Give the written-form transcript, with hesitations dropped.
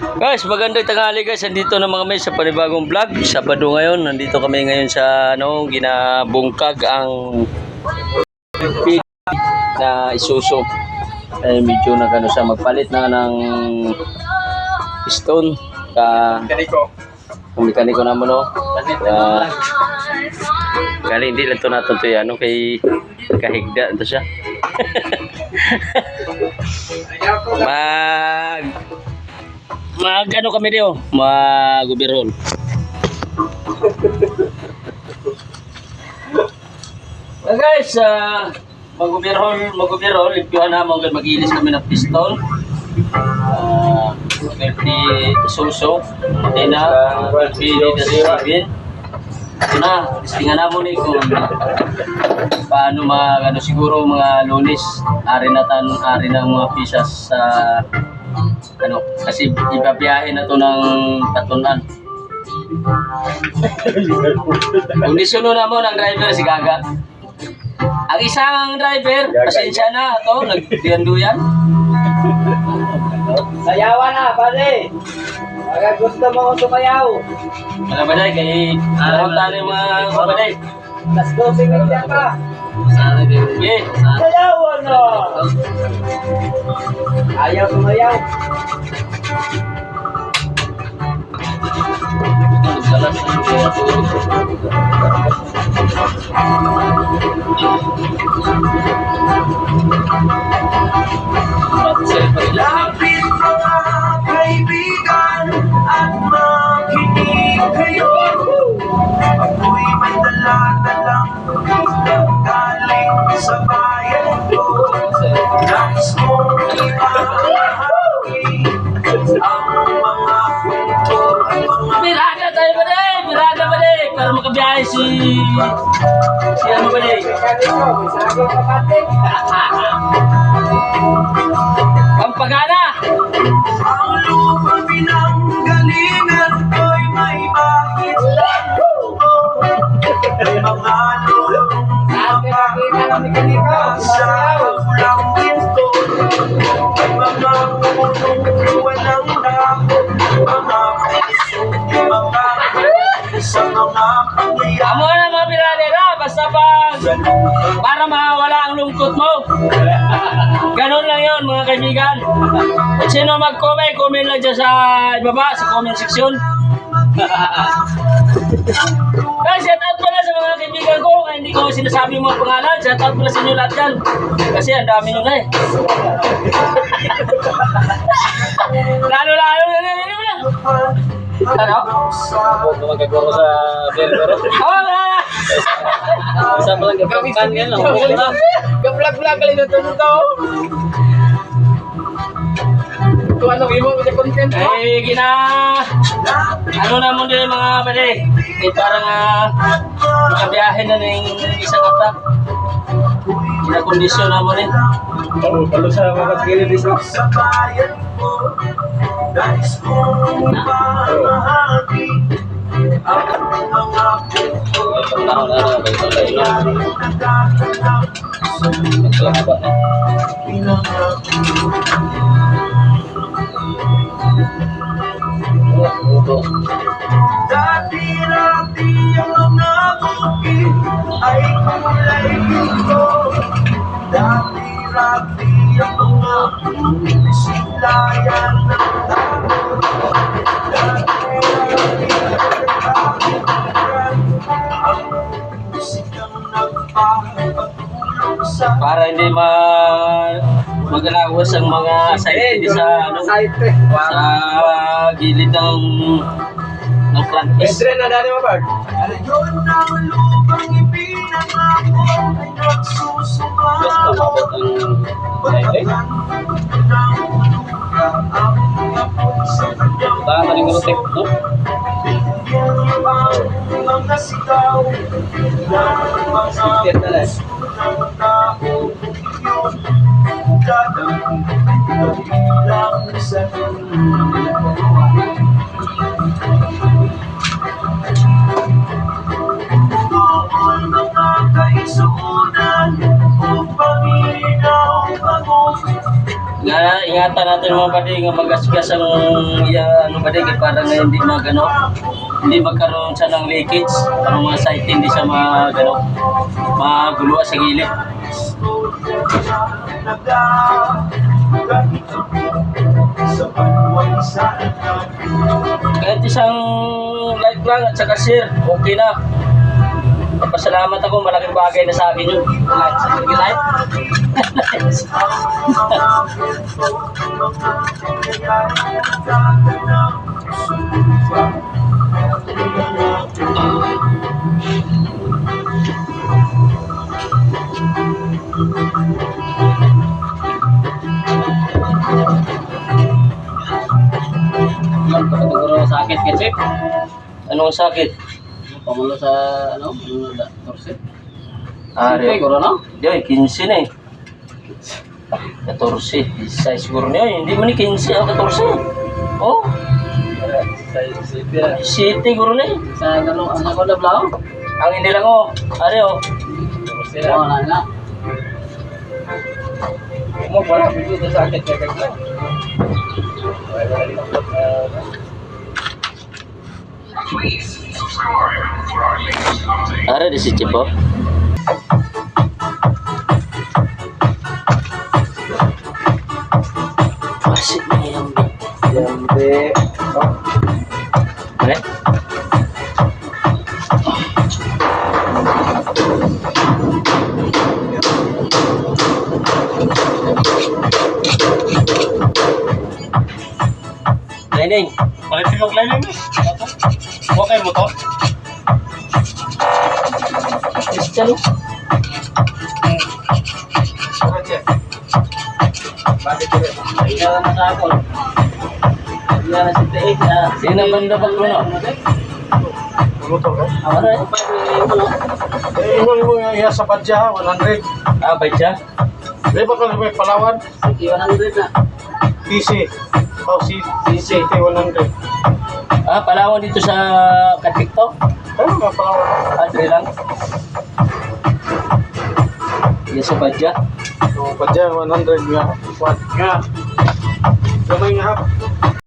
Guys, magandang tanghali guys. Nandito na mga may sa panibagong vlog. Sabado ngayon. Nandito kami ngayon sa ginabungkag ang pig na Isuzu. Ay medyo nagano sa magpalit na ng piston mekaniko na mo no. Galing hindi lang to natin to yan kay kahigda ito siya. Mag ano kami dio, mag-overhaul. Guys, mag-overhaul, ipyuhan na mo mag-ilis kami ng piston. Pwede Isuzu, hindi na, pwede na ito na, listingan na mo ni kung paano siguro mga Lunes, ari na mga pisas sa kasi ibabiyahin na to ng Tatunan. Kondisyono na mo ng driver si Gaga. Ang isang driver, pasensya na ito, nagdiyan-duyan. Sayawan na, pare. Pagka gusto mo ko sumayaw. Wala ba dahil, kay alam tayo mga kapaday. Let's go, singit yan ka. Okay. Sayawan na. Ayaw sumayaw. Lapit mga kaibigan at makinig kayo. Ako'y may dala-dalang galing sa bayan ko. Nais mong ibahagi ang mga kwento at mga Birada tayo ba dahil? Birada ba dahil? Para makabiyahe si ano ba dahil? Sabi ka pati. Pampagana! ang lupa pinanggalingan ko'y may bahit lang ko. May mga lulong Sabi makita ng mekaniko. sa ulang ginto. May mga punong walang dahon. Mga puso, mga sa mga pangyayari. Amo na mga birada na! Basta para mawala ang lungkot mo. Ganon lang yun mga kaibigan. At sino mag-comment, comment lang dyan sa ibaba, sa comment section. Guys, shout out pala sa mga kaibigan ko. Hindi ko sinasabi mga pangalan. Shout out pala sa inyo lahat dyan. Kasi ang dami nyo na eh. Lalo na. Ano? Magagawa ko sa Bergero. Oh, wala. Isa pa lang gagawin yan lang. Gablag-blag ka lang ito. Kung ano mo sa content mo? Eh, ano naman din mga pare, parang makabiyahe na ng isang atak. Kinakondisyon naman rin. Palo sa mga kagilid isa. Sa bayan ko, nais mong ibahagi ang mga kwento at mga pangyayari na gaganap sa Dati-dati ang mga bukid ay kulay dito. Dati-dati ang mga silayan ng dahon. Dati-dati ang musikang nagpapatulong sa Para hindi magalawas ang mga site sa gilid ng practice. Pedre na dali mo, Bard. Ngayon ang lupang ipinangako ay nagsusumaw. Batakan ng lupa ang apoy sa kanyang Tama rin ko tek, no? bigyan ang mga sigaw ng mga ng tao yun. Dadang sa doon mga kaisunan upang ilaw ang ingatan natin mga buddy nga magasgas ang ano buddy kay para nga hindi magano hindi magkaroon siya ng leakage ang mga site hindi siya magano maguluwa sa gilid. Kahit isang like lang at saka share, okay na. Pasalamat ako, malaking bagay na sa akin yun. Sige, like. Siguro sakit kasi. Anong sakit? Pamulo sa ano, torse. Ari. Siguro no? Diyoy, 15 na eh. 14. Isa siguro niya. Hindi mo ni 15 o 14. Oh, city siguro na eh. Sa ano, ang ako na blaw. Ang hindi lang oh. Ari oh. Oo na nga. Mo wala dito sa sakit kaya. Ari di si Chipo. Masih na yung Yambe. eh? Lining. Balik yung lining eh. Okay mo to? Christian. Tingnan na sa ako. Tingnan na si Tate na. Sino na banda ba ko no? Luto ka? Ano eh? Mo iya sa badya, 100. Ah, ba't siya? Di ba ka may Palawan? Sige, 100 na. PC. Oh, CCT 100. Ah, Palawan dito sa Katikto. Ano nga Palawan? Adre lang. Yes, sa Badya. Oh, badya 100 nga. What nga? Gamay nga.